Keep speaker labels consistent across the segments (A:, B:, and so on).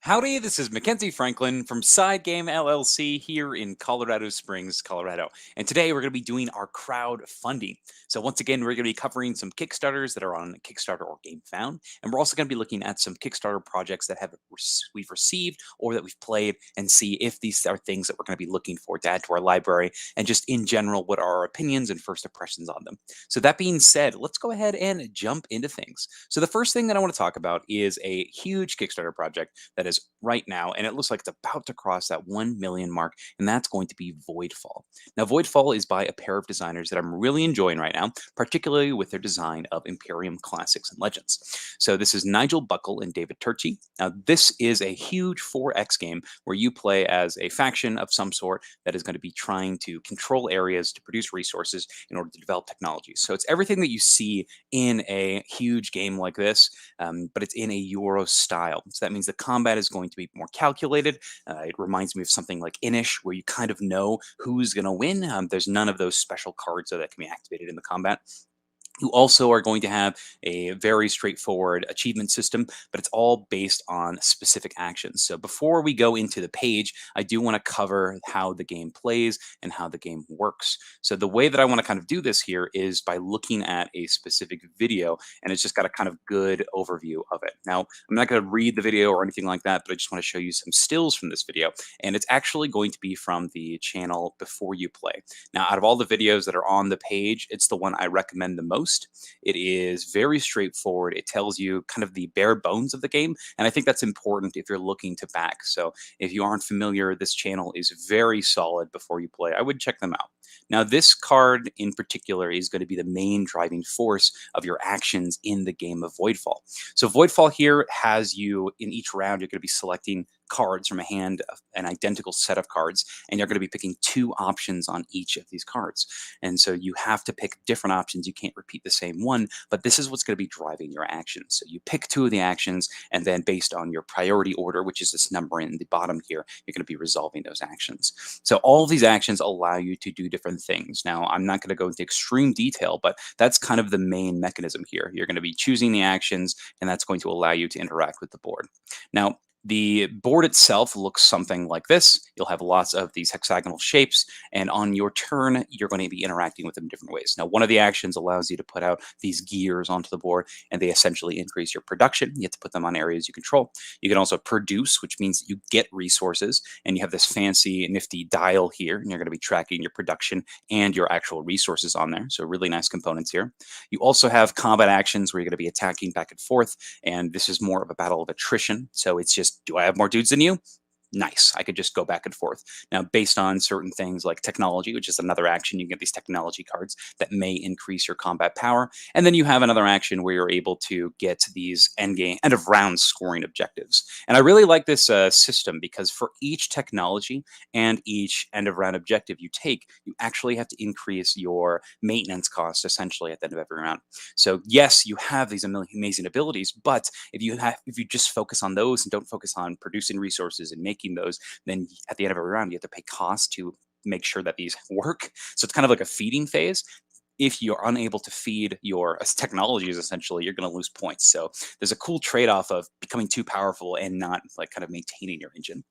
A: Howdy, this is Mackenzie Franklin from SideGame LLC here in Colorado Springs, Colorado. And today we're going to be doing our crowdfunding. So once again, we're going to be covering some Kickstarters that are on Kickstarter or Gamefound. And we're also going to be looking at some Kickstarter projects that we've received or that we've played and see if these are things that we're going to be looking for to add to our library and just in general, what are our opinions and first impressions on them. So that being said, let's go ahead and jump into things. So the first thing that I want to talk about is a huge Kickstarter project that is right now, and it looks like it's about to cross that 1 million mark, and that's going to be Voidfall. Now, Voidfall is by a pair of designers that I'm really enjoying right now, particularly with their design of Imperium Classics and Legends. So this is Nigel Buckle and David Turchi. Now, this is a huge 4X game where you play as a faction of some sort that is going to be trying to control areas to produce resources in order to develop technologies. So it's everything that you see in a huge game like this, but it's in a Euro style. So that means the combat is going to be more calculated. It reminds me of something like Inish, where you kind of know who's going to win. There's none of those special cards that can be activated in the combat. You also are going to have a very straightforward achievement system, but it's all based on specific actions. So before we go into the page, I do want to cover how the game plays and how the game works. So the way that I want to kind of do this here is by looking at a specific video, and it's just got a kind of good overview of it. Now, I'm not going to read the video or anything like that, but I just want to show you some stills from this video, and it's actually going to be from the channel Before You Play. Now, out of all the videos that are on the page, it's the one I recommend the most. It is very straightforward. It tells you kind of the bare bones of the game, and I think that's important if you're looking to back. So if you aren't familiar, this channel is very solid. Before You Play, I would check them out. Now, this card in particular is going to be the main driving force of your actions in the game of Voidfall. So Voidfall here has you, in each round, you're going to be selecting cards from a hand, an identical set of cards, and you're going to be picking two options on each of these cards. And so you have to pick different options. You can't repeat the same one, but this is what's going to be driving your actions. So you pick two of the actions, and then based on your priority order, which is this number in the bottom here, you're going to be resolving those actions. So all of these actions allow you to do different things. Now, I'm not going to go into extreme detail, but that's kind of the main mechanism here. You're going to be choosing the actions, and that's going to allow you to interact with the board. Now, the board itself looks something like this. You'll have lots of these hexagonal shapes, and on your turn, you're going to be interacting with them in different ways. Now, one of the actions allows you to put out these gears onto the board, and they essentially increase your production. You have to put them on areas you control. You can also produce, which means that you get resources, and you have this fancy, nifty dial here, and you're going to be tracking your production and your actual resources on there. So really nice components here. You also have combat actions where you're going to be attacking back and forth, and this is more of a battle of attrition. So it's just, do I have more dudes than you? Nice. I could just go back and forth. Now, based on certain things like technology, which is another action, you get these technology cards that may increase your combat power. And then you have another action where you're able to get these end of round scoring objectives. And I really like this system because for each technology and each end of round objective you take, you actually have to increase your maintenance cost essentially at the end of every round. So yes, you have these amazing abilities, but if you just focus on those and don't focus on producing resources and making those, then at the end of every round, you have to pay cost to make sure that these work. So it's kind of like a feeding phase. If you're unable to feed your technologies, essentially, you're going to lose points. So there's a cool trade-off of becoming too powerful and not like kind of maintaining your engine.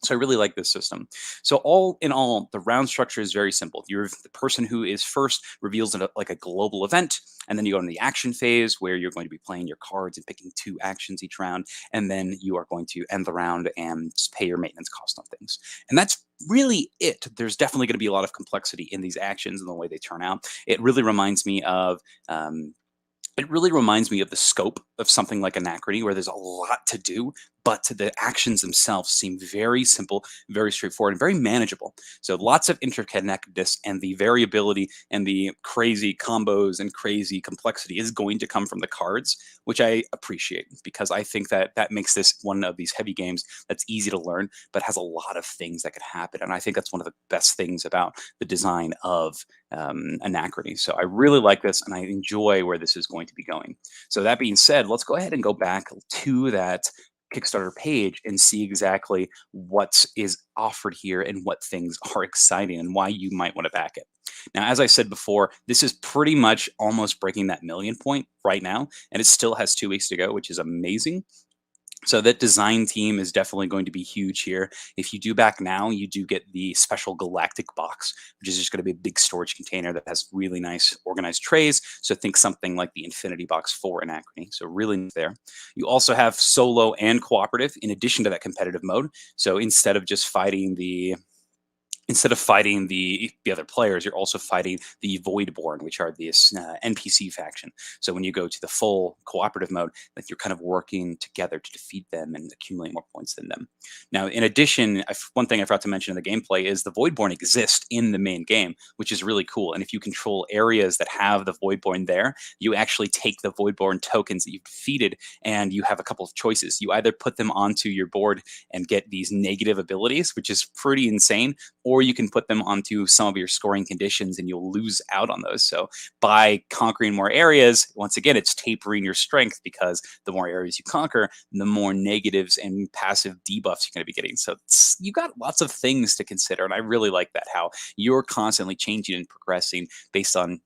A: So I really like this system. So all in all, the round structure is very simple. You're the person who is first reveals like a global event, and then you go into the action phase where you're going to be playing your cards and picking two actions each round, and then you are going to end the round and just pay your maintenance cost on things. And that's really it. There's definitely going to be a lot of complexity in these actions and the way they turn out. It really reminds me of the scope of something like Anachrony, where there's a lot to do, but the actions themselves seem very simple, very straightforward, and very manageable. So lots of interconnectedness, and the variability and the crazy combos and crazy complexity is going to come from the cards, which I appreciate because I think that that makes this one of these heavy games that's easy to learn, but has a lot of things that could happen. And I think that's one of the best things about the design of Anachrony. So I really like this, and I enjoy where this is going to be going. So that being said, let's go ahead and go back to that Kickstarter page and see exactly what is offered here and what things are exciting and why you might want to back it. Now, as I said before, this is pretty much almost breaking that million point right now, and it still has 2 weeks to go, which is amazing. So that design team is definitely going to be huge here. If you do back now, you do get the special galactic box, which is just going to be a big storage container that has really nice organized trays. So think something like the Infinity Box for Anachrony. So really nice there. You also have solo and cooperative in addition to that competitive mode. So instead of fighting the other players, you're also fighting the Voidborn, which are this NPC faction. So when you go to the full cooperative mode, like you're kind of working together to defeat them and accumulate more points than them. Now, in addition, one thing I forgot to mention in the gameplay is the Voidborn exist in the main game, which is really cool. And if you control areas that have the Voidborn there, you actually take the Voidborn tokens that you've defeated, and you have a couple of choices. You either put them onto your board and get these negative abilities, which is pretty insane, or you can put them onto some of your scoring conditions and you'll lose out on those. So by conquering more areas, once again, it's tapering your strength, because the more areas you conquer, the more negatives and passive debuffs you're going to be getting. So you got lots of things to consider. And I really like that, how you're constantly changing and progressing based on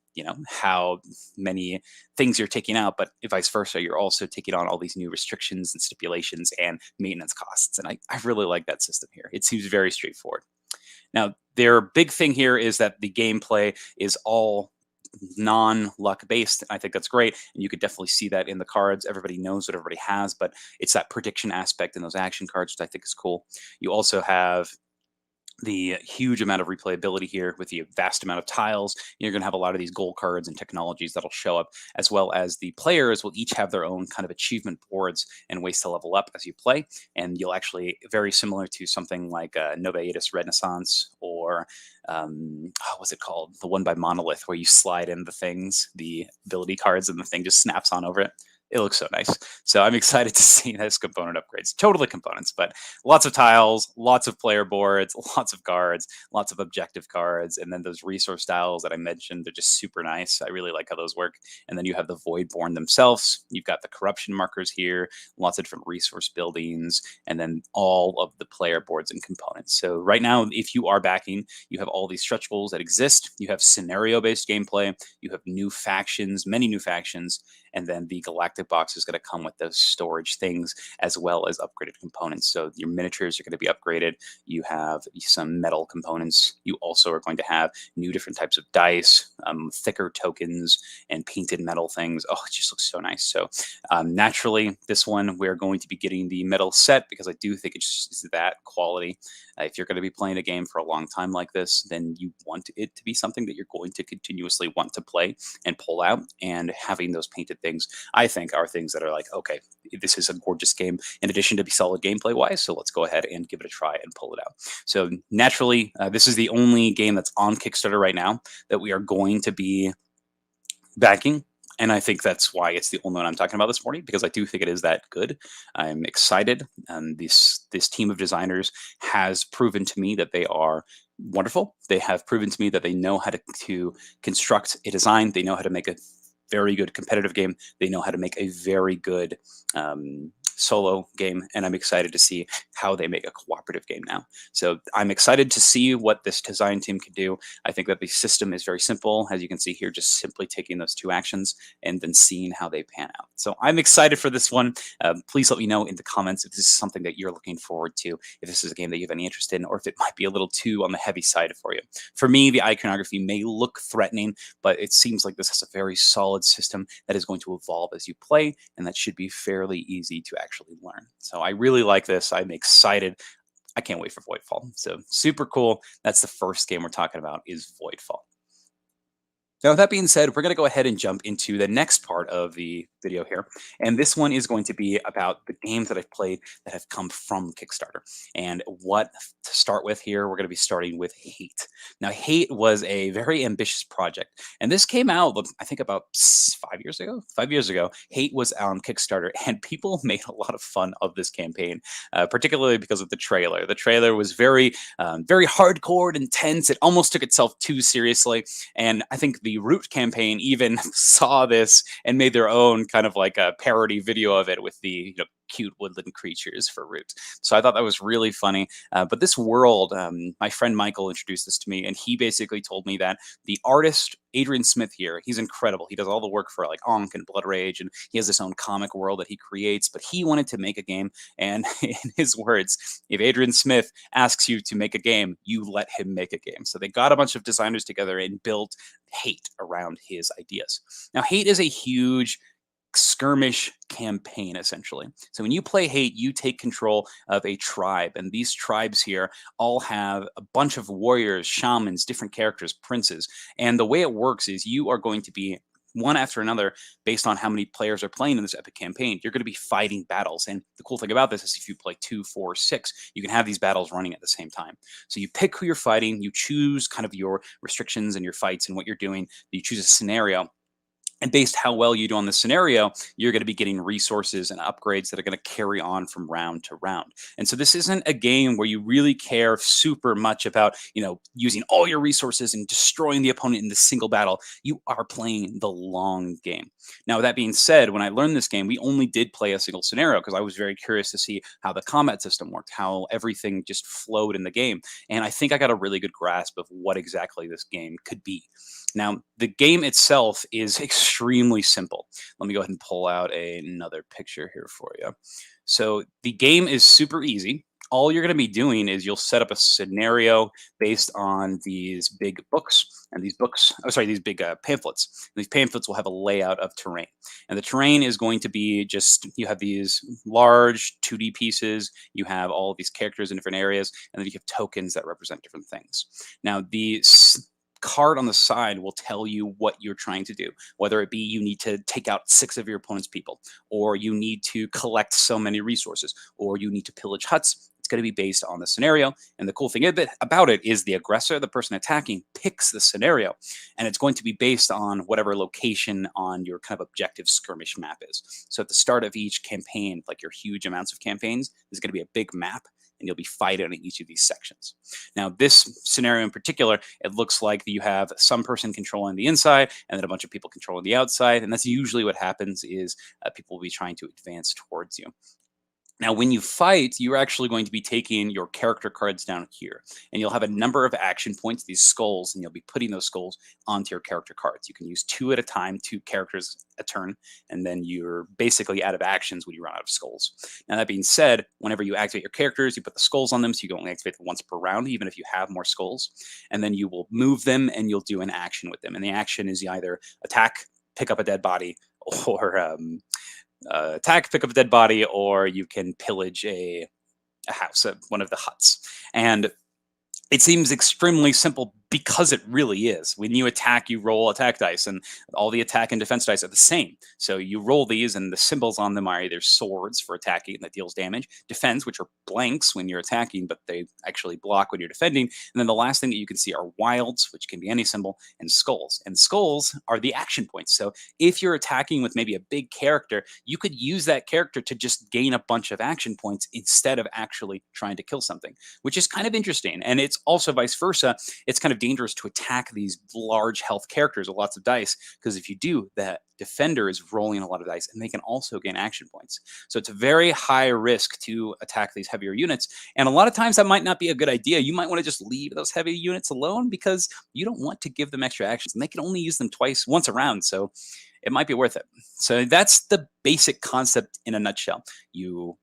A: how many things you're taking out, but vice versa, you're also taking on all these new restrictions and stipulations and maintenance costs. And I really like that system here. It seems very straightforward. Now, their big thing here is that the gameplay is all non-luck based. I think that's great, and you could definitely see that in the cards. Everybody knows what everybody has, but it's that prediction aspect in those action cards, which I think is cool. You also have the huge amount of replayability here with the vast amount of tiles. You're going to have a lot of these goal cards and technologies that'll show up, as well as the players will each have their own kind of achievement boards and ways to level up as you play. And you'll actually, very similar to something like Novaitis Renaissance, or what's it called? The one by Monolith, where you slide in the things, the ability cards, and the thing just snaps on over it. It looks so nice. So I'm excited to see those component upgrades. Totally components, but lots of tiles, lots of player boards, lots of cards, lots of objective cards, and then those resource tiles that I mentioned, they're just super nice. I really like how those work. And then you have the Voidborn themselves. You've got the corruption markers here, lots of different resource buildings, and then all of the player boards and components. So right now, if you are backing, you have all these stretch goals that exist. You have scenario-based gameplay. You have new factions, many new factions, and then the galactic box is going to come with those storage things as well as upgraded components. So your miniatures are going to be upgraded. You have some metal components. You also are going to have new different types of dice, thicker tokens, and painted metal things. Oh, it just looks so nice. So naturally, this one, we're going to be getting the metal set, because I do think it's just that quality. If you're going to be playing a game for a long time like this, then you want it to be something that you're going to continuously want to play and pull out. And having those painted things, I think, are things that are like, okay, this is a gorgeous game in addition to be solid gameplay wise. So let's go ahead and give it a try and pull it out. So naturally, this is the only game that's on Kickstarter right now that we are going to be backing. And I think that's why it's the only one I'm talking about this morning, because I do think it is that good. I'm excited. This team of designers has proven to me that they are wonderful. They have proven to me that they know how to construct a design. They know how to make a very good competitive game. They know how to make a very good solo game, and I'm excited to see how they make a cooperative game now. So I'm excited to see what this design team can do. I think that the system is very simple, as you can see here, just simply taking those two actions and then seeing how they pan out. So I'm excited for this one. Please let me know in the comments if this is something that you're looking forward to, if this is a game that you have any interest in, or if it might be a little too on the heavy side for you. For me, the iconography may look threatening, but it seems like this has a very solid system that is going to evolve as you play, and that should be fairly easy to actually learn. So I really like this. I'm excited. I can't wait for Voidfall. So super cool. That's the first game we're talking about, is Voidfall. Now, with that being said, we're going to go ahead and jump into the next part of the video here. And this one is going to be about the games that I've played that have come from Kickstarter. And what to start with here, we're going to be starting with Hate. Now, Hate was a very ambitious project. And this came out, I think, about 5 years ago. 5 years ago, Hate was on Kickstarter. And people made a lot of fun of this campaign, particularly because of the trailer. The trailer was very hardcore and intense. It almost took itself too seriously. And I think the Root campaign even saw this and made their own kind of like a parody video of it with the cute woodland creatures for root. So I thought that was really funny. But this world, my friend Michael introduced this to me, and he basically told me that the artist Adrian Smith here, he's incredible. He does all the work for like Ankh and Blood Rage, and he has his own comic world that he creates. But he wanted to make a game, and in his words, if Adrian Smith asks you to make a game, you let him make a game. So they got a bunch of designers together and built Hate around his ideas. Now, Hate is a huge skirmish campaign, essentially. So when you play Hate, you take control of a tribe, and these tribes here all have a bunch of warriors, shamans, different characters, princes. And the way it works is you are going to be one after another based on how many players are playing in this epic campaign. You're going to be fighting battles. And the cool thing about this is if you play 2, 4, 6, you can have these battles running at the same time. So you pick who you're fighting, you choose kind of your restrictions and your fights and what you're doing. You choose a scenario. And based how well you do on the scenario, you're going to be getting resources and upgrades that are going to carry on from round to round. And so this isn't a game where you really care super much about, using all your resources and destroying the opponent in the single battle. You are playing the long game. Now, with that being said, when I learned this game, we only did play a single scenario because I was very curious to see how the combat system worked, how everything just flowed in the game. And I think I got a really good grasp of what exactly this game could be. Now, the game itself is extremely simple. Let me go ahead and pull out another picture here for you. So the game is super easy. All you're going to be doing is you'll set up a scenario based on these big books, and these big pamphlets. And these pamphlets will have a layout of terrain, and the terrain is going to be you have these large 2D pieces, you have all of these characters in different areas, and then you have tokens that represent different things. Now, the card on the side will tell you what you're trying to do, whether it be you need to take out 6 of your opponent's people, or you need to collect so many resources, or you need to pillage huts. It's going to be based on the scenario. And the cool thing about it is the aggressor, the person attacking, picks the scenario. And it's going to be based on whatever location on your kind of objective skirmish map is. So at the start of each campaign, like your huge amounts of campaigns, there's going to be a big map, and you'll be fighting in each of these sections. Now, this scenario in particular, it looks like you have some person controlling the inside and then a bunch of people controlling the outside. And that's usually what happens is people will be trying to advance towards you. Now, when you fight, you're actually going to be taking your character cards down here, and you'll have a number of action points, these skulls, and you'll be putting those skulls onto your character cards. You can use 2 at a time, 2 characters a turn, and then you're basically out of actions when you run out of skulls. Now, that being said, whenever you activate your characters, you put the skulls on them, so you can only activate them once per round, even if you have more skulls. And then you will move them, and you'll do an action with them. And the action is you either attack, pick up a dead body, or attack, pick up a dead body, or you can pillage a house, one of the huts. And it seems extremely simple because it really is. When you attack, you roll attack dice, and all the attack and defense dice are the same. So you roll these, and the symbols on them are either swords for attacking that deals damage, defense, which are blanks when you're attacking, but they actually block when you're defending. And then the last thing that you can see are wilds, which can be any symbol, and skulls. And skulls are the action points. So if you're attacking with maybe a big character, you could use that character to just gain a bunch of action points instead of actually trying to kill something, which is kind of interesting. And it's also vice versa. It's kind of dangerous to attack these large health characters with lots of dice, because if you do, that defender is rolling a lot of dice, and they can also gain action points. So it's a very high risk to attack these heavier units, and a lot of times that might not be a good idea. You might want to just leave those heavy units alone because you don't want to give them extra actions, and they can only use them once a round, so it might be worth it. So that's the basic concept in a nutshell. You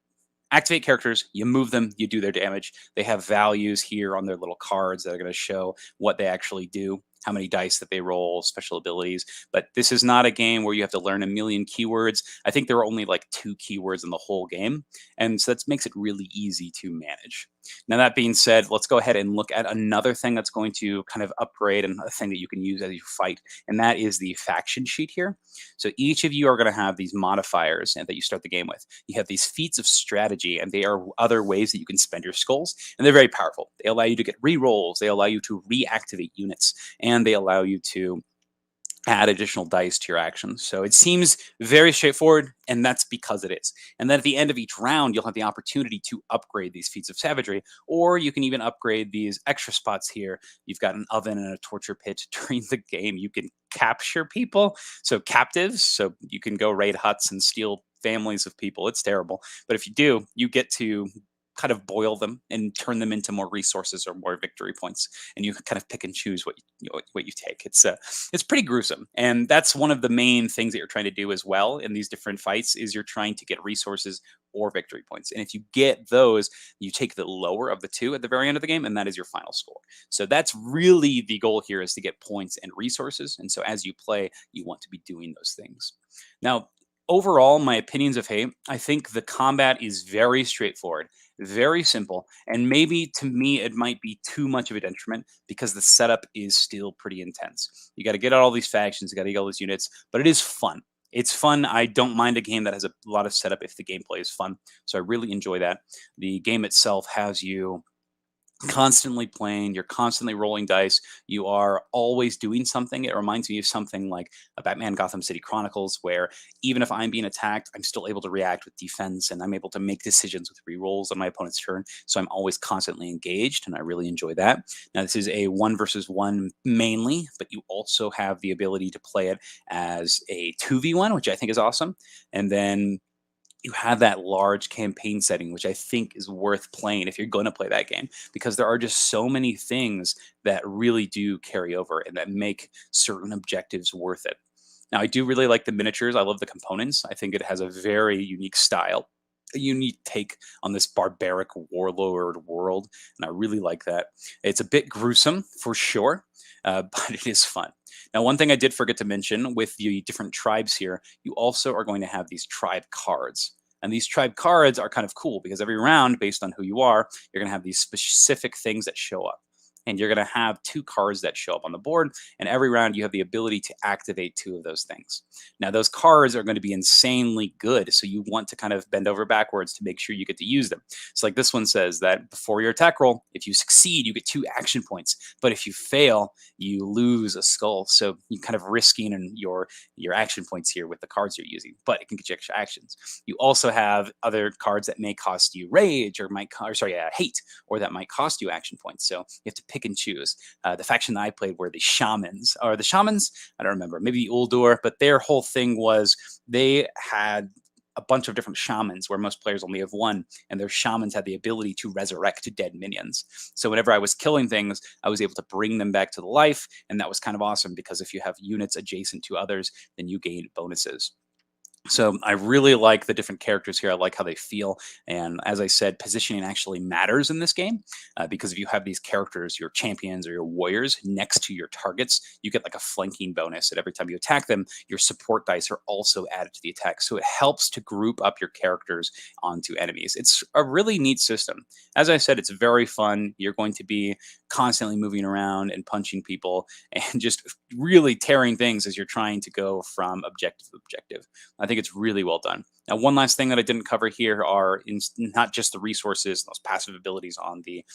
A: activate characters, you move them, you do their damage. They have values here on their little cards that are going to show what they actually do, how many dice that they roll, special abilities. But this is not a game where you have to learn a million keywords. I think there are only like 2 keywords in the whole game, and so that makes it really easy to manage. Now, that being said, let's go ahead and look at another thing that's going to kind of upgrade, and a thing that you can use as you fight, and that is the faction sheet here. So each of you are going to have these modifiers that you start the game with. You have these feats of strategy, and they are other ways that you can spend your skulls, and they're very powerful. They allow you to get re-rolls, they allow you to reactivate units, and they allow you to add additional dice to your actions. So it seems very straightforward, and that's because it is. And then at the end of each round, you'll have the opportunity to upgrade these feats of savagery, or you can even upgrade these extra spots here. You've got an oven and a torture pit. During the game, you can capture people, so captives, so you can go raid huts and steal families of people. It's terrible. But if you do, you get to kind of boil them and turn them into more resources or more victory points, and you kind of pick and choose what you take. It's pretty gruesome, and that's one of the main things that you're trying to do as well in these different fights is you're trying to get resources or victory points. And if you get those, you take the lower of the two at the very end of the game, and that is your final score. So that's really the goal here, is to get points and resources. And so as you play, you want to be doing those things. Now, overall, my opinions of Hey, I think the combat is very straightforward, very simple, and maybe to me it might be too much of a detriment because the setup is still pretty intense. You got to get out all these factions, you got to get all these units, but it is fun. It's fun. I don't mind a game that has a lot of setup if the gameplay is fun. So I really enjoy that. The game itself has you constantly playing, you're constantly rolling dice, you are always doing something. It reminds me of something like a Batman Gotham City Chronicles, where even if I'm being attacked, I'm still able to react with defense, and I'm able to make decisions with rerolls on my opponent's turn. So I'm always constantly engaged, and I really enjoy that. Now, this is a 1 versus 1 mainly, but you also have the ability to play it as a 2v1, which I think is awesome. And then you have that large campaign setting, which I think is worth playing if you're going to play that game, because there are just so many things that really do carry over and that make certain objectives worth it. Now, I do really like the miniatures. I love the components. I think it has a very unique style, a unique take on this barbaric warlord world, and I really like that. It's a bit gruesome for sure, but it is fun. Now, one thing I did forget to mention with the different tribes here, you also are going to have these tribe cards. And these tribe cards are kind of cool because every round, based on who you are, you're going to have these specific things that show up. And you're going to have 2 cards that show up on the board. And every round, you have the ability to activate 2 of those things. Now, those cards are going to be insanely good. So you want to kind of bend over backwards to make sure you get to use them. So like this one says that before your attack roll, if you succeed, you get 2 action points. But if you fail, you lose a skull. So you're kind of risking your action points here with the cards you're using, but it can get you extra actions. You also have other cards that may cost you rage or hate, or that might cost you action points. So you have to pick and choose. The faction that I played were the shamans, or the shamans, I don't remember, maybe Uldur, but their whole thing was they had a bunch of different shamans where most players only have one, and their shamans had the ability to resurrect dead minions. So whenever I was killing things, I was able to bring them back to the life, and that was kind of awesome because if you have units adjacent to others, then you gain bonuses. So I really like the different characters here. I like how they feel. And as I said, positioning actually matters in this game because if you have these characters, your champions or your warriors next to your targets, you get like a flanking bonus. And every time you attack them, your support dice are also added to the attack. So it helps to group up your characters onto enemies. It's a really neat system. As I said, it's very fun. You're going to be constantly moving around and punching people and just really tearing things as you're trying to go from objective to objective. I think it's really well done. Now, one last thing that I didn't cover here are not just the resources, those passive abilities on the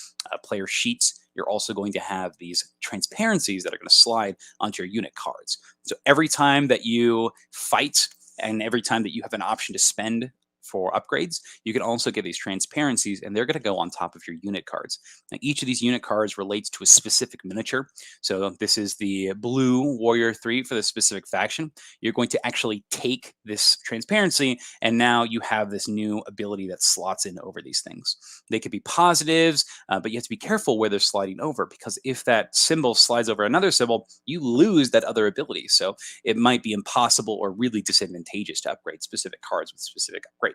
A: player sheets. You're also going to have these transparencies that are going to slide onto your unit cards. So every time that you fight and every time that you have an option to spend for upgrades, you can also get these transparencies, and they're going to go on top of your unit cards. Now, each of these unit cards relates to a specific miniature. So this is the blue Warrior 3 for the specific faction. You're going to actually take this transparency, and now you have this new ability that slots in over these things. They could be positives, but you have to be careful where they're sliding over, because if that symbol slides over another symbol, you lose that other ability. So it might be impossible or really disadvantageous to upgrade specific cards with specific upgrades.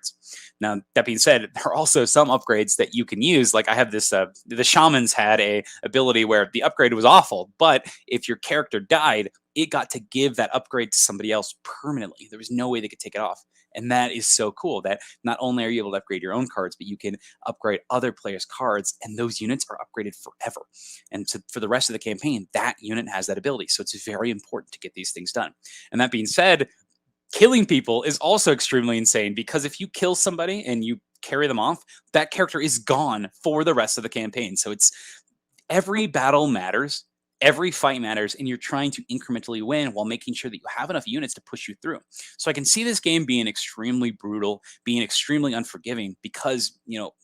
A: Now, that being said, there are also some upgrades that you can use. Like I have this, the shamans had a ability where the upgrade was awful, but if your character died, it got to give that upgrade to somebody else permanently. There was no way they could take it off. And that is so cool that not only are you able to upgrade your own cards, but you can upgrade other players' cards, and those units are upgraded forever. And so for the rest of the campaign, that unit has that ability. So it's very important to get these things done. And that being said, killing people is also extremely insane, because if you kill somebody and you carry them off, that character is gone for the rest of the campaign. So it's every battle matters. every fight matters, and you're trying to incrementally win while making sure that you have enough units to push you through. So I can see this game being extremely brutal, being extremely unforgiving, because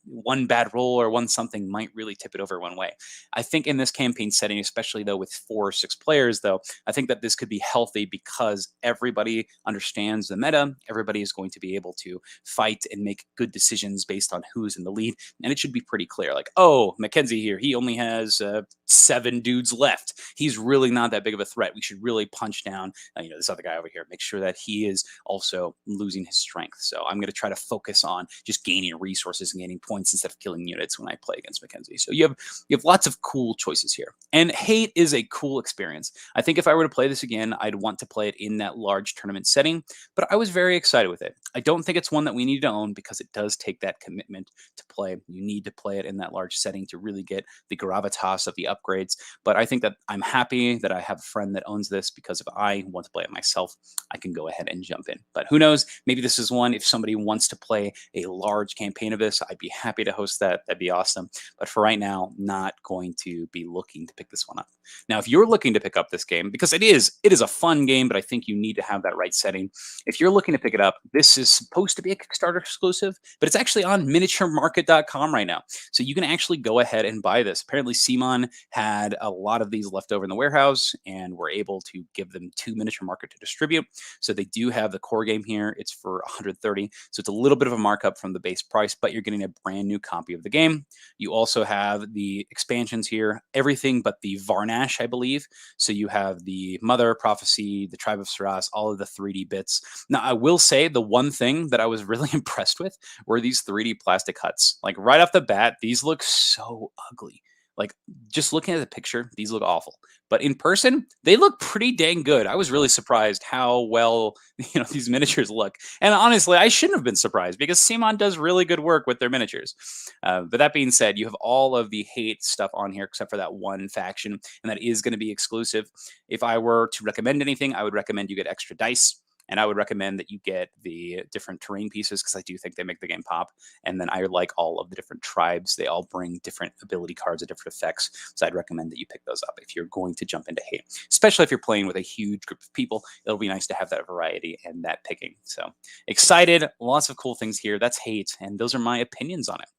A: one bad roll or one something might really tip it over one way. I think in this campaign setting, especially though with 4 or 6 players, though, I think that this could be healthy because everybody understands the meta. Everybody is going to be able to fight and make good decisions based on who's in the lead, and it should be pretty clear. Like, oh, Mackenzie here, he only has 7 dudes left. He's really not that big of a threat. We should really punch down, this other guy over here. Make sure that he is also losing his strength. So I'm going to try to focus on just gaining resources and gaining points instead of killing units when I play against Mackenzie. So you have lots of cool choices here. And hate is a cool experience. I think if I were to play this again, I'd want to play it in that large tournament setting, but I was very excited with it. I don't think it's one that we need to own because it does take that commitment to play. You need to play it in that large setting to really get the gravitas of the upgrades. But I think that I'm happy that I have a friend that owns this, because if I want to play it myself, I can go ahead and jump in. But who knows? Maybe this is one, if somebody wants to play a large campaign of this, I'd be happy to host that. That'd be awesome. But for right now, not going to be looking to pick this one up. Now, if you're looking to pick up this game, because it is a fun game, but I think you need to have that right setting. If you're looking to pick it up, this is supposed to be a Kickstarter exclusive, but it's actually on miniaturemarket.com right now. So you can actually go ahead and buy this. Apparently, Simon had a lot of these left over in the warehouse, and we're able to give them to Miniature Market to distribute. So they do have the core game here. It's for 130. So it's a little bit of a markup from the base price, but you're getting a brand new copy of the game. You also have the expansions here, everything but the Varnash, I believe. So you have the Mother, Prophecy, the Tribe of Saras, all of the 3D bits. Now, I will say the one thing that I was really impressed with were these 3D plastic huts. Like right off the bat, these look so ugly. Like just looking at the picture, these look awful. But in person, they look pretty dang good. I was really surprised how well these miniatures look. And honestly, I shouldn't have been surprised because Simon does really good work with their miniatures. But that being said, you have all of the hate stuff on here except for that one faction, and that is going to be exclusive. If I were to recommend anything, I would recommend you get extra dice. And I would recommend that you get the different terrain pieces because I do think they make the game pop. And then I like all of the different tribes. They all bring different ability cards and different effects. So I'd recommend that you pick those up if you're going to jump into hate, especially if you're playing with a huge group of people. It'll be nice to have that variety and that picking. So excited, lots of cool things here. That's hate. And those are my opinions on it.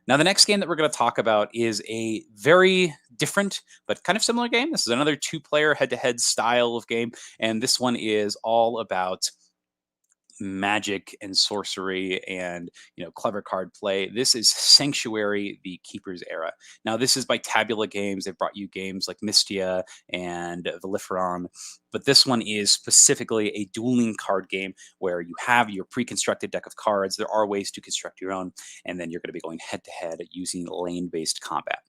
A: Now, the next game that we're going to talk about is a very different but kind of similar game. This is another 2-player head-to-head style of game, and this one is all about magic and sorcery and clever card play. This is Sanctuary: The Keeper's Era. Now, this is by Tabula Games. They've brought you games like Mystia and Voliferon, but this one is specifically a dueling card game where you have your pre-constructed deck of cards. There are ways to construct your own, and then you're going to be going head-to-head using lane-based combat.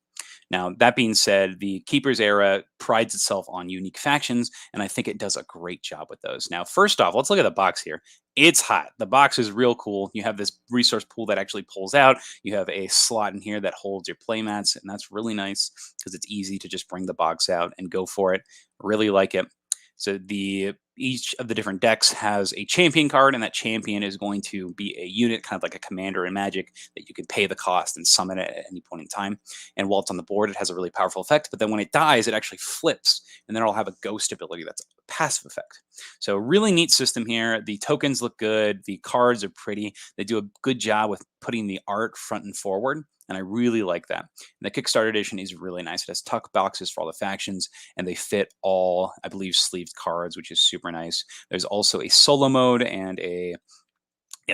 A: Now, that being said, the Keeper's Era prides itself on unique factions, and I think it does a great job with those. Now, first off, let's look at the box here. It's hot. The box is real cool. You have this resource pool that actually pulls out. You have a slot in here that holds your playmats, and that's really nice because it's easy to just bring the box out and go for it. Really like it. So each of the different decks has a champion card, and that champion is going to be a unit, kind of like a commander in Magic, that you can pay the cost and summon it at any point in time. And while it's on the board, it has a really powerful effect. But then when it dies, it actually flips, and then it'll have a ghost ability that's a passive effect. So really neat system here. The tokens look good. The cards are pretty. They do a good job with putting the art front and forward. And I really like that. And the Kickstarter edition is really nice. It has tuck boxes for all the factions, and they fit all, I believe, sleeved cards, which is super nice. There's also a solo mode and a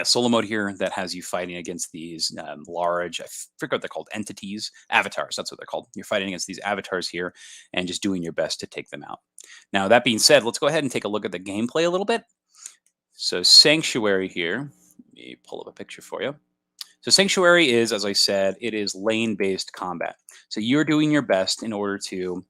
A: solo mode here that has you fighting against these large, I forget what they're called, entities, avatars. That's what they're called. You're fighting against these avatars here and just doing your best to take them out. Now, that being said, let's go ahead and take a look at the gameplay a little bit. So Sanctuary here, let me pull up a picture for you. So Sanctuary is, as I said, it is lane-based combat. So you're doing your best in order to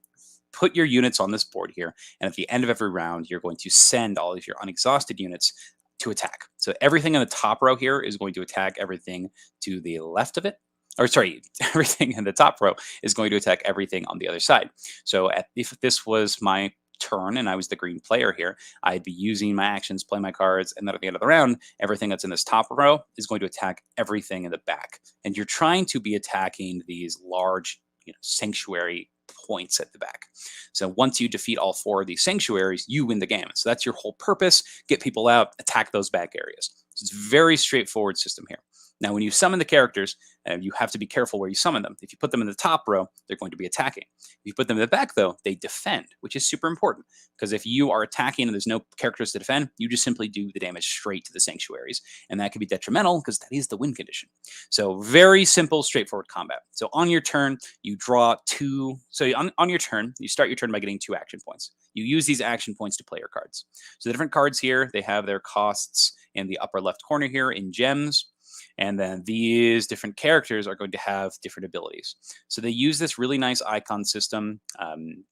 A: put your units on this board here. And at the end of every round, you're going to send all of your unexhausted units to attack. So everything in the top row here is going to attack everything to the left of it. Or sorry, everything in the top row is going to attack everything on the other side. So if this was my turn and I was the green player here, I'd be using my actions, play my cards, and then at the end of the round, everything that's in this top row is going to attack everything in the back. And you're trying to be attacking these large, sanctuary points at the back. So once you defeat all 4 of these sanctuaries, you win the game. So that's your whole purpose. Get people out, attack those back areas. So it's a very straightforward system here. Now, when you summon the characters, you have to be careful where you summon them. If you put them in the top row, they're going to be attacking. If you put them in the back, though, they defend, which is super important. Because if you are attacking and there's no characters to defend, you just simply do the damage straight to the sanctuaries. And that can be detrimental because that is the win condition. So very simple, straightforward combat. So on your turn, you draw 2. So on your turn, you start your turn by getting 2 action points. You use these action points to play your cards. So the different cards here, they have their costs in the upper left corner here in gems. And then these different characters are going to have different abilities. So they use this really nice icon system.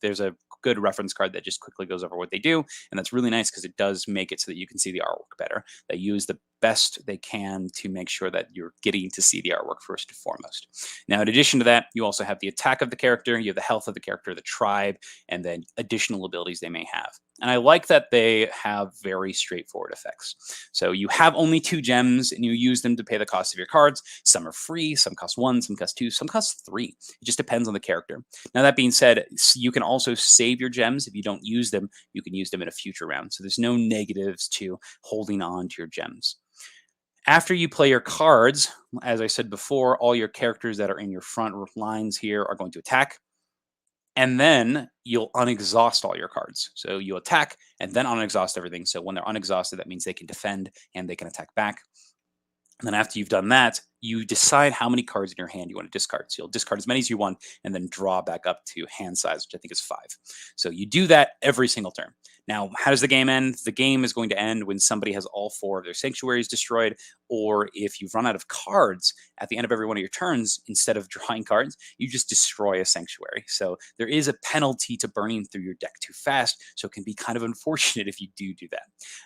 A: There's a good reference card that just quickly goes over what they do. And that's really nice because it does make it so that you can see the artwork better. They use the best they can to make sure that you're getting to see the artwork first and foremost. Now, in addition to that, you also have the attack of the character, you have the health of the character, the tribe, and then additional abilities they may have. And I like that they have very straightforward effects. So you have only 2 gems and you use them to pay the cost of your cards. Some are free, some cost 1, some cost 2, some cost 3. It just depends on the character. Now, that being said, you can also save your gems. If you don't use them, you can use them in a future round. So there's no negatives to holding on to your gems. After you play your cards, as I said before, all your characters that are in your front lines here are going to attack. And then you'll unexhaust all your cards. So you attack and then unexhaust everything. So when they're unexhausted, that means they can defend and they can attack back. And then after you've done that, you decide how many cards in your hand you want to discard. So you'll discard as many as you want and then draw back up to hand size, which I think is 5. So you do that every single turn. Now, how does the game end? The game is going to end when somebody has all 4 of their sanctuaries destroyed, or if you've run out of cards at the end of every one of your turns, instead of drawing cards, you just destroy a sanctuary. So there is a penalty to burning through your deck too fast, so it can be kind of unfortunate if you do that.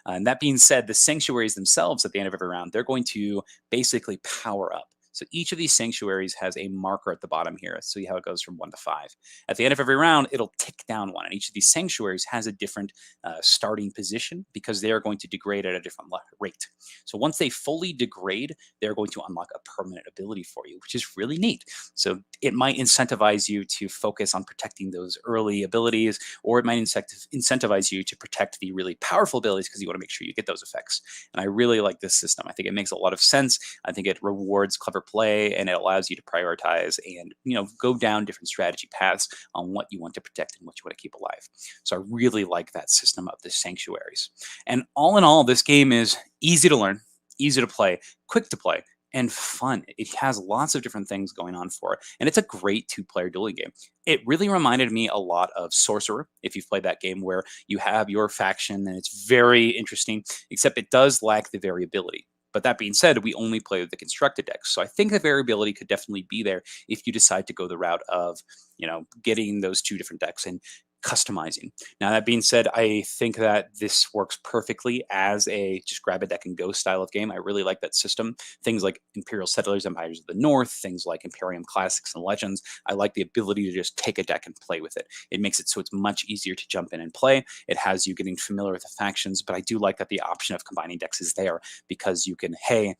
A: And that being said, the sanctuaries themselves at the end of every round, they're going to basically power up. So each of these sanctuaries has a marker at the bottom here. So see how it goes from 1 to 5. At the end of every round, it'll tick down 1. And each of these sanctuaries has a different starting position because they are going to degrade at a different rate. So once they fully degrade, they're going to unlock a permanent ability for you, which is really neat. So it might incentivize you to focus on protecting those early abilities, or it might incentivize you to protect the really powerful abilities because you want to make sure you get those effects. And I really like this system. I think it makes a lot of sense. I think it rewards clever play, and it allows you to prioritize and go down different strategy paths on what you want to protect and what you want to keep alive. So I really like that system of the sanctuaries. And all in all, this game is easy to learn, easy to play, quick to play, and fun. It has lots of different things going on for it, and it's a great 2-player dueling game. It really reminded me a lot of Sorcerer, if you've played that game, where you have your faction and it's very interesting, except it does lack the variability. But that being said, we only play with the constructed decks. So I think the variability could definitely be there if you decide to go the route of, getting those 2 different decks and customizing. Now, that being said, I think that this works perfectly as a just grab a deck and go style of game. I really like that system. Things like Imperial Settlers, Empires of the North, things like Imperium Classics and Legends. I like the ability to just take a deck and play with it. It makes it so it's much easier to jump in and play. It has you getting familiar with the factions, but I do like that the option of combining decks is there because you can, hey,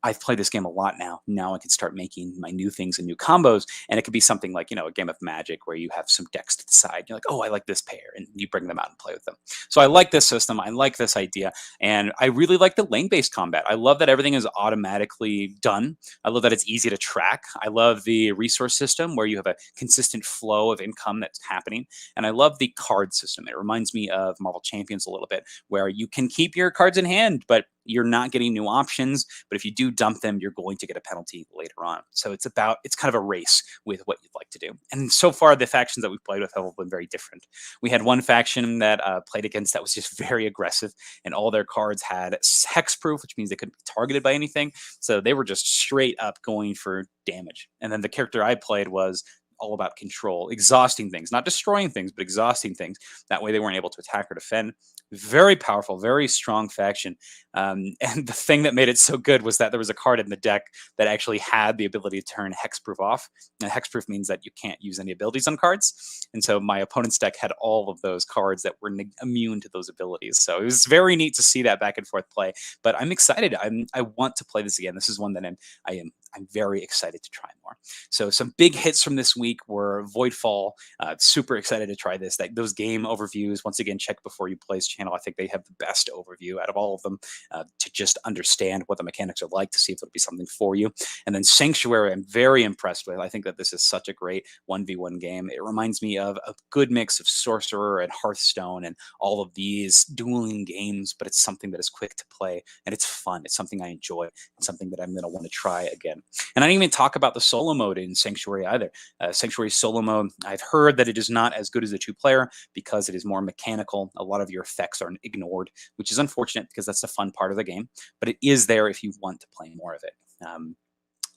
A: I've played this game a lot now. Now I can start making my new things and new combos. And it could be something like, a game of Magic where you have some decks to the side. You're like, oh, I like this pair. And you bring them out and play with them. So I like this system. I like this idea. And I really like the lane-based combat. I love that everything is automatically done. I love that it's easy to track. I love the resource system where you have a consistent flow of income that's happening. And I love the card system. It reminds me of Marvel Champions a little bit, where you can keep your cards in hand, but you're not getting new options, but if you do dump them, you're going to get a penalty later on. So it's kind of a race with what you'd like to do. And so far, the factions that we've played with have all been very different. We had one faction that played against that was just very aggressive, and all their cards had hexproof, which means they couldn't be targeted by anything. So they were just straight up going for damage. And then the character I played was all about control, exhausting things, not destroying things, but exhausting things. That way they weren't able to attack or defend. Very powerful, very strong faction. And the thing that made it so good was that there was a card in the deck that actually had the ability to turn hexproof off. And hexproof means that you can't use any abilities on cards. And so my opponent's deck had all of those cards that were immune to those abilities. So it was very neat to see that back and forth play. But I'm excited. I want to play this again. This is one that I am I'm very excited to try more. So some big hits from this week were Voidfall. Super excited to try this. Those game overviews, once again, check before you play this channel. I think they have the best overview out of all of them to just understand what the mechanics are like, to see if it'll be something for you. And then Sanctuary, I'm very impressed with. I think that this is such a great 1v1 game. It reminds me of a good mix of Sorcerer and Hearthstone and all of these dueling games, but it's something that is quick to play and it's fun. It's something I enjoy and something that I'm going to want to try again. And I didn't even talk about the solo mode in Sanctuary either. Sanctuary solo mode, I've heard that it is not as good as a 2-player because it is more mechanical. A lot of your effects are ignored, which is unfortunate because that's the fun part of the game, but it is there if you want to play more of it.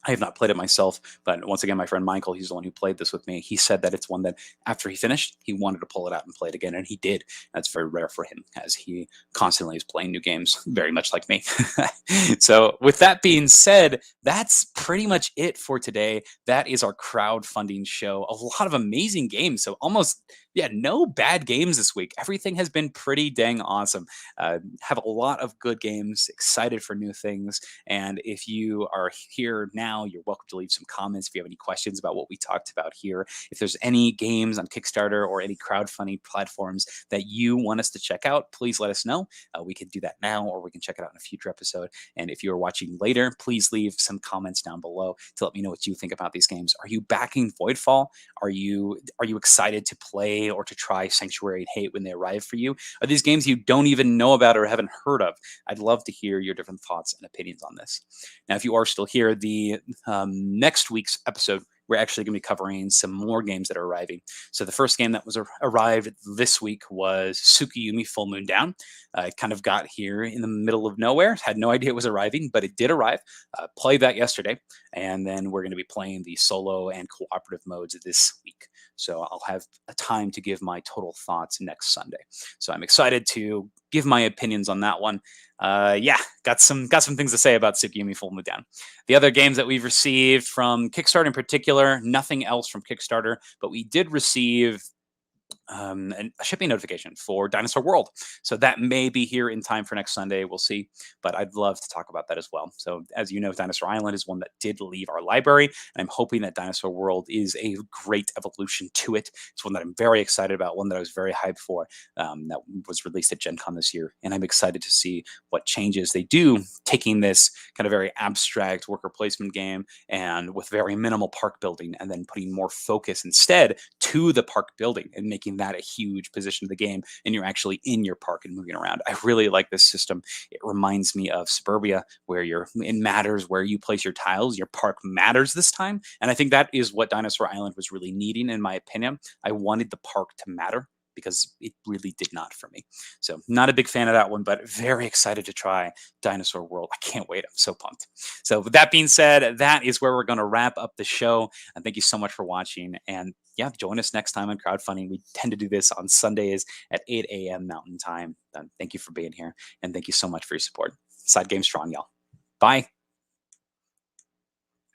A: I have not played it myself, but once again, my friend Michael, he's the one who played this with me. He said that it's one that after he finished, he wanted to pull it out and play it again, and he did. That's very rare for him, as he constantly is playing new games, very much like me. So with that being said, that's pretty much it for today. That is our crowdfunding show. A lot of amazing games, so almost, yeah, no bad games this week. Everything has been pretty dang awesome. Have a lot of good games, excited for new things, and if you are here now, you're welcome to leave some comments if you have any questions about what we talked about here. If there's any games on Kickstarter or any crowdfunding platforms that you want us to check out, please let us know. We can do that now, or we can check it out in a future episode. And if you're watching later, please leave some comments down below to let me know what you think about these games. Are you backing Voidfall? Are you excited to play or to try Sanctuary and Hate when they arrive for you? Are these games you don't even know about or haven't heard of? I'd love to hear your different thoughts and opinions on this. Now, if you are still here, the next week's episode, we're actually going to be covering some more games that are arriving. So the first game that was arrived this week was Tsukiyumi Full Moon Down. It kind of got here in the middle of nowhere. Had no idea it was arriving, but it did arrive. Played that yesterday, and then we're going to be playing the solo and cooperative modes this week. So I'll have a time to give my total thoughts next Sunday. So I'm excited to give my opinions on that one. Yeah, got some things to say about Tsukiyumi Full Moon Down. The other games that we've received from Kickstarter in particular, nothing else from Kickstarter, but we did receive a shipping notification for Dinosaur World. So that may be here in time for next Sunday. We'll see. But I'd love to talk about that as well. So as you know, Dinosaur Island is one that did leave our library. And I'm hoping that Dinosaur World is a great evolution to it. It's one that I'm very excited about, one that I was very hyped for, that was released at Gen Con this year. And I'm excited to see what changes they do, taking this kind of very abstract worker placement game and with very minimal park building, and then putting more focus instead to the park building and making that a huge position of the game, and you're actually in your park and moving around. I really like this system. It reminds me of Suburbia, where it matters where you place your tiles. Your park matters this time, and I think that is what Dinosaur Island was really needing, in my opinion. I wanted the park to matter, because it really did not for me. So not a big fan of that one, but very excited to try Dinosaur World. I can't wait. I'm so pumped. So with that being said, that is where we're going to wrap up the show. And thank you so much for watching. And yeah, join us next time on crowdfunding. We tend to do this on Sundays at 8 a.m. Mountain Time. Thank you for being here. And thank you so much for your support. Side Game Strong, y'all. Bye.